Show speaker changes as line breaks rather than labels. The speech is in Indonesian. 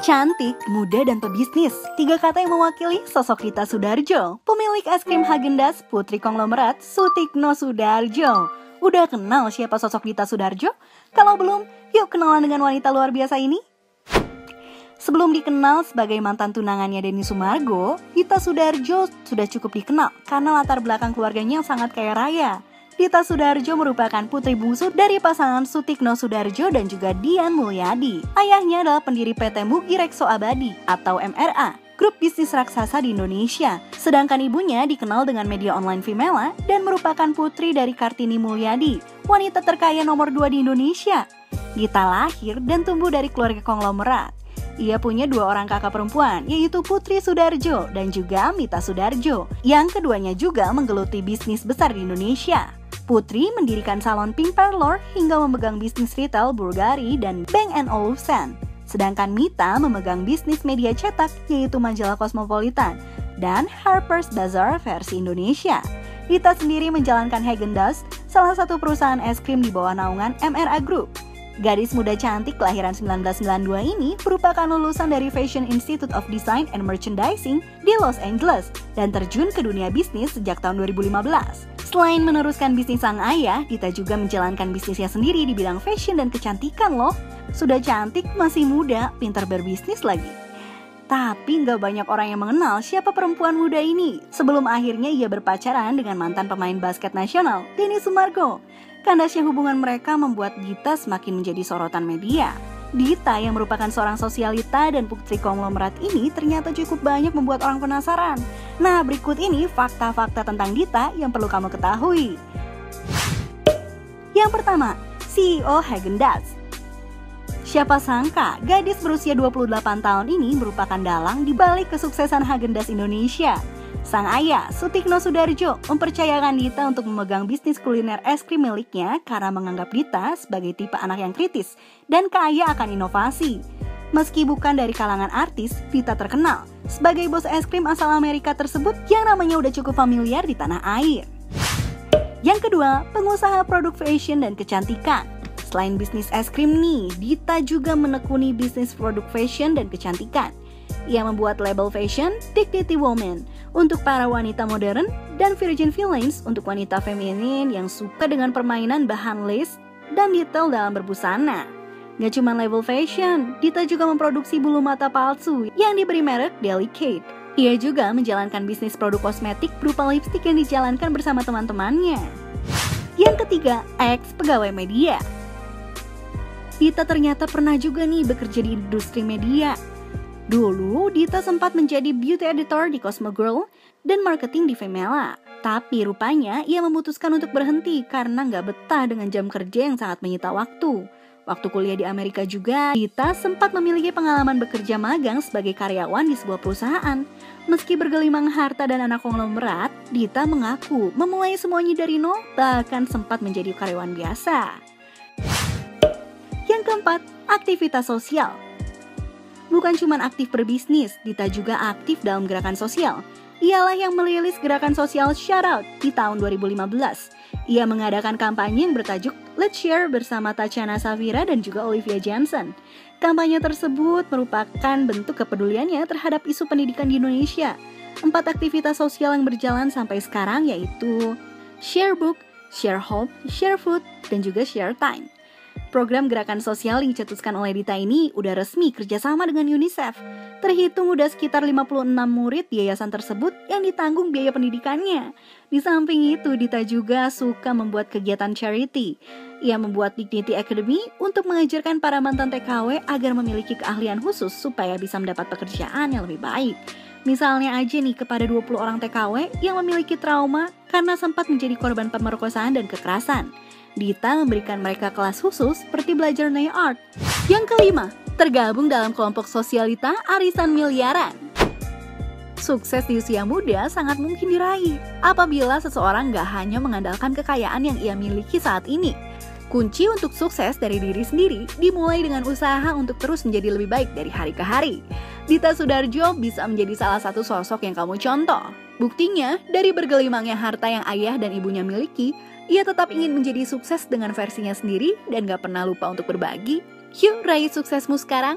Cantik, muda, dan pebisnis. 3 kata yang mewakili sosok Dita Sudarjo. Pemilik es krim Häagen-Dazs, putri konglomerat Sutikno Sudarjo. Udah kenal siapa sosok Dita Sudarjo? Kalau belum, yuk kenalan dengan wanita luar biasa ini. Sebelum dikenal sebagai mantan tunangannya Denny Sumargo, Dita Sudarjo sudah cukup dikenal karena latar belakang keluarganya yang sangat kaya raya. Dita Sudarjo merupakan putri bungsu dari pasangan Sutikno Sudarjo dan juga Dian Mulyadi. Ayahnya adalah pendiri PT Mugi Rekso Abadi atau MRA, grup bisnis raksasa di Indonesia. Sedangkan ibunya dikenal dengan media online Vimela dan merupakan putri dari Kartini Mulyadi, wanita terkaya nomor 2 di Indonesia. Dita lahir dan tumbuh dari keluarga konglomerat. Ia punya 2 orang kakak perempuan, yaitu Putri Sudarjo dan juga Mita Sudarjo, yang keduanya juga menggeluti bisnis besar di Indonesia. Putri mendirikan salon pink parlor hingga memegang bisnis retail Bulgari dan Bang & Olufsen. Sedangkan Mita memegang bisnis media cetak, yaitu majalah Cosmopolitan dan Harper's Bazaar versi Indonesia. Dita sendiri menjalankan Häagen-Dazs, salah satu perusahaan es krim di bawah naungan MRA Group. Gadis muda cantik kelahiran 1992 ini merupakan lulusan dari Fashion Institute of Design and Merchandising di Los Angeles dan terjun ke dunia bisnis sejak tahun 2015. Selain meneruskan bisnis sang ayah, Dita juga menjalankan bisnisnya sendiri di bidang fashion dan kecantikan loh. Sudah cantik, masih muda, pintar berbisnis lagi. Tapi nggak banyak orang yang mengenal siapa perempuan muda ini sebelum akhirnya ia berpacaran dengan mantan pemain basket nasional, Denny Sumargo. Kandasnya hubungan mereka membuat Dita semakin menjadi sorotan media. Dita yang merupakan seorang sosialita dan putri konglomerat ini ternyata cukup banyak membuat orang penasaran. Nah, berikut ini fakta-fakta tentang Dita yang perlu kamu ketahui. Yang pertama, CEO Häagen-Dazs. Siapa sangka gadis berusia 28 tahun ini merupakan dalang di balik kesuksesan Häagen-Dazs Indonesia. Sang ayah, Sutikno Sudarjo, mempercayakan Dita untuk memegang bisnis kuliner es krim miliknya karena menganggap Dita sebagai tipe anak yang kritis dan kaya akan inovasi. Meski bukan dari kalangan artis, Dita terkenal sebagai bos es krim asal Amerika tersebut yang namanya udah cukup familiar di tanah air. Yang kedua, pengusaha produk fashion dan kecantikan. Selain bisnis es krim nih, Dita juga menekuni bisnis produk fashion dan kecantikan. Ia membuat label fashion Dignity Woman untuk para wanita modern dan Virgin Villains untuk wanita feminin yang suka dengan permainan bahan lace dan detail dalam berbusana. Gak cuma label fashion, Dita juga memproduksi bulu mata palsu yang diberi merek Delicate. Ia juga menjalankan bisnis produk kosmetik berupa lipstik yang dijalankan bersama teman-temannya. Yang ketiga, ex pegawai media. Dita ternyata pernah juga nih bekerja di industri media. Dulu, Dita sempat menjadi beauty editor di Cosmo Girl dan marketing di Vimela. Tapi rupanya ia memutuskan untuk berhenti karena nggak betah dengan jam kerja yang sangat menyita waktu. Waktu kuliah di Amerika juga, Dita sempat memiliki pengalaman bekerja magang sebagai karyawan di sebuah perusahaan. Meski bergelimang harta dan anak konglomerat, Dita mengaku memulai semuanya dari nol, bahkan sempat menjadi karyawan biasa. Yang keempat, aktivitas sosial. Bukan cuma aktif berbisnis, Dita juga aktif dalam gerakan sosial. Ialah yang merilis gerakan sosial Shoutout di tahun 2015. Ia mengadakan kampanye yang bertajuk Let's Share bersama Tatiana Safira dan juga Olivia Jensen. Kampanye tersebut merupakan bentuk kepeduliannya terhadap isu pendidikan di Indonesia. 4 aktivitas sosial yang berjalan sampai sekarang yaitu Share Book, Share Hope, Share Food, dan juga Share Time. Program gerakan sosial yang dicetuskan oleh Dita ini udah resmi kerjasama dengan UNICEF. Terhitung udah sekitar 56 murid di yayasan tersebut yang ditanggung biaya pendidikannya. Di samping itu, Dita juga suka membuat kegiatan charity. Ia membuat Dignity Academy untuk mengajarkan para mantan TKW agar memiliki keahlian khusus supaya bisa mendapat pekerjaan yang lebih baik. Misalnya aja nih kepada 20 orang TKW yang memiliki trauma karena sempat menjadi korban pemerkosaan dan kekerasan. Dita memberikan mereka kelas khusus seperti belajar nail art. Yang kelima, tergabung dalam kelompok sosialita arisan miliaran. Sukses di usia muda sangat mungkin diraih apabila seseorang gak hanya mengandalkan kekayaan yang ia miliki saat ini. Kunci untuk sukses dari diri sendiri dimulai dengan usaha untuk terus menjadi lebih baik dari hari ke hari. Dita Sudarjo bisa menjadi salah satu sosok yang kamu contoh. Buktinya, dari bergelimangnya harta yang ayah dan ibunya miliki, ia tetap ingin menjadi sukses dengan versinya sendiri dan gak pernah lupa untuk berbagi. Yuk raih suksesmu sekarang!